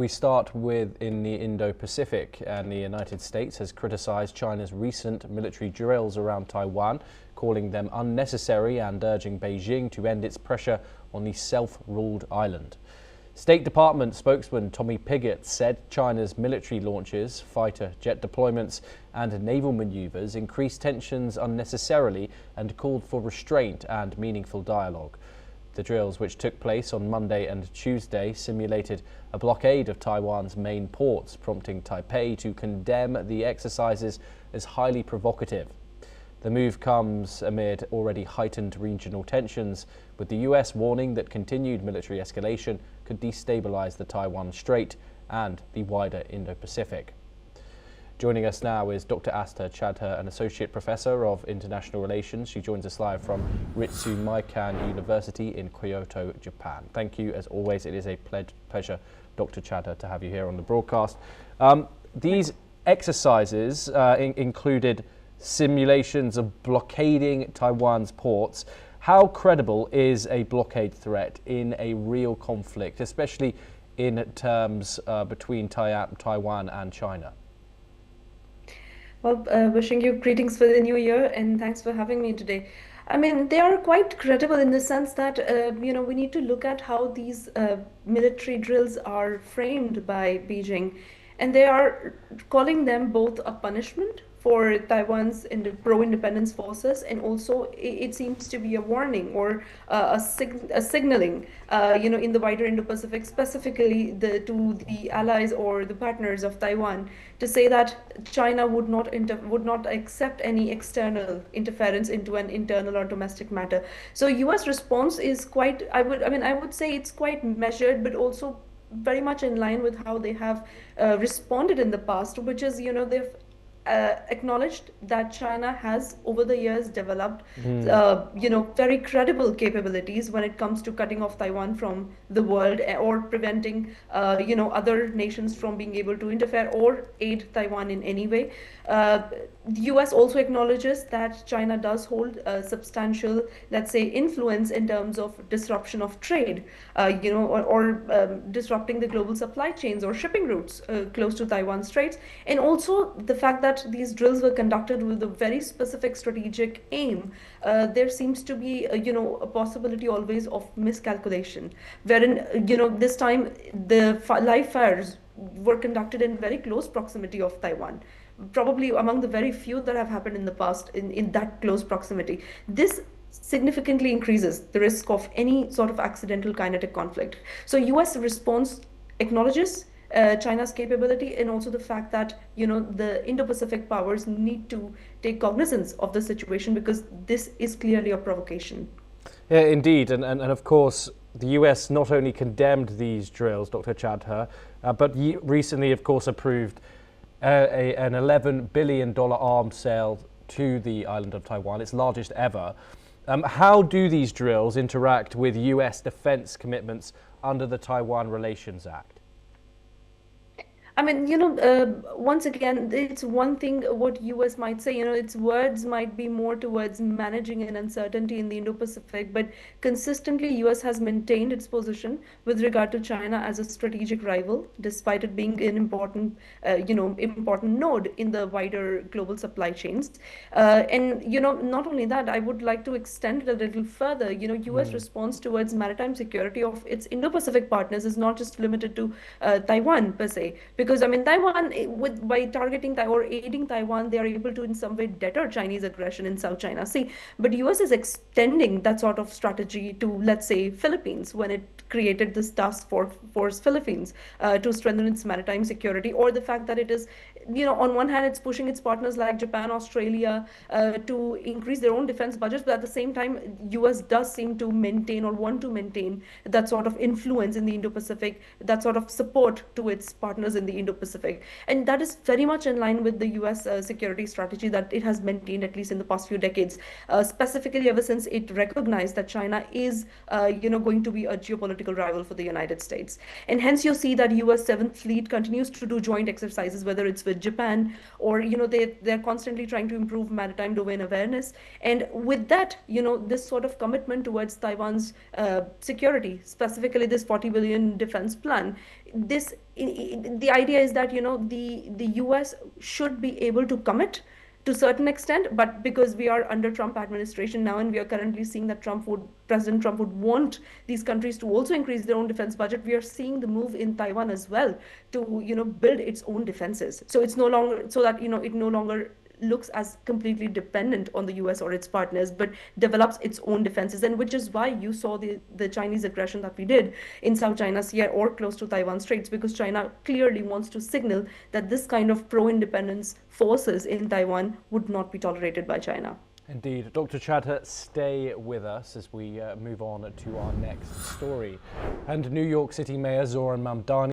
We start with in the Indo-Pacific, and the United States has criticized China's recent military drills around Taiwan, calling them unnecessary and urging Beijing to end its pressure on the self-ruled island. State Department spokesman Tommy Pigott said China's military launches, fighter jet deployments and naval maneuvers increased tensions unnecessarily and called for restraint and meaningful dialogue. The drills, which took place on Monday and Tuesday, simulated a blockade of Taiwan's main ports, prompting Taipei to condemn the exercises as highly provocative. The move comes amid already heightened regional tensions, with the US warning that continued military escalation could destabilize the Taiwan Strait and the wider Indo-Pacific. Joining us now is Dr. Asta Chadha, an Associate Professor of International Relations. She joins us live from Ritsumeikan University in Kyoto, Japan. Thank you, as always. It is a pleasure, Dr. Chadha, to have you here on the broadcast. These exercises included simulations of blockading Taiwan's ports. How credible is a blockade threat in a real conflict, especially in terms between Taiwan and China? Well, wishing you greetings for the new year, and thanks for having me today. I mean, they are quite credible in the sense that, we need to look at how these military drills are framed by Beijing. And they are calling them both a punishment for Taiwan's pro-independence forces, and also it seems to be a warning or a signaling, in the wider Indo-Pacific, specifically to the allies or the partners of Taiwan, to say that China would not accept any external interference into an internal or domestic matter. So U.S. response is quite, I would say it's quite measured, but also very much in line with how they have responded in the past, which is, they've acknowledged that China has over the years developed, very credible capabilities when it comes to cutting off Taiwan from the world or preventing, other nations from being able to interfere or aid Taiwan in any way. The US also acknowledges that China does hold a substantial, let's say, influence in terms of disruption of trade, or disrupting the global supply chains or shipping routes close to Taiwan Straits. And also the fact that these drills were conducted with a very specific strategic aim. There seems to be, a possibility always of miscalculation, wherein, this time the live fires were conducted in very close proximity of Taiwan, probably among the very few that have happened in the past in that close proximity. This significantly increases the risk of any sort of accidental kinetic conflict. So US response acknowledges China's capability, and also the fact that, the Indo-Pacific powers need to take cognizance of the situation, because this is clearly a provocation. Yeah, indeed. And of course, the US not only condemned these drills, Dr. Chadha, but recently, of course, approved an $11 billion arms sale to the island of Taiwan, its largest ever. How do these drills interact with US defense commitments under the Taiwan Relations Act? I mean, once again, it's one thing what US might say, its words might be more towards managing an uncertainty in the Indo-Pacific, but consistently US has maintained its position with regard to China as a strategic rival, despite it being an important, important node in the wider global supply chains. And, not only that, I would like to extend it a little further. US response towards maritime security of its Indo-Pacific partners is not just limited to Taiwan per se. Because Taiwan, by targeting or aiding Taiwan, they are able to in some way deter Chinese aggression in South China Sea. But US is extending that sort of strategy to, let's say, Philippines, when it created this task force Philippines to strengthen its maritime security, or the fact that it is, on one hand, it's pushing its partners like Japan, Australia to increase their own defense budgets, but at the same time, US does seem to maintain or want to maintain that sort of influence in the Indo-Pacific, that sort of support to its partners in the Indo-Pacific. And that is very much in line with the US security strategy that it has maintained, at least in the past few decades, specifically ever since it recognized that China is, going to be a geopolitical rival for the United States. And hence you see that US 7th Fleet continues to do joint exercises, whether it's with Japan, or they're constantly trying to improve maritime domain awareness. And with that, this sort of commitment towards Taiwan's security, specifically this 40 billion defense plan, the idea is that the US should be able to commit to a certain extent, but because we are under Trump administration now, and we are currently seeing that President Trump would want these countries to also increase their own defense budget, we are seeing the move in Taiwan as well to build its own defenses. So it's no longer so that it no longer looks as completely dependent on the US or its partners, but develops its own defenses, and which is why you saw the Chinese aggression that we did in South China Sea or close to Taiwan Straits, because China clearly wants to signal that this kind of pro-independence forces in Taiwan would not be tolerated by China. Indeed. Dr. Chadha, stay with us as we move on to our next story. And New York City Mayor Zohran Mamdani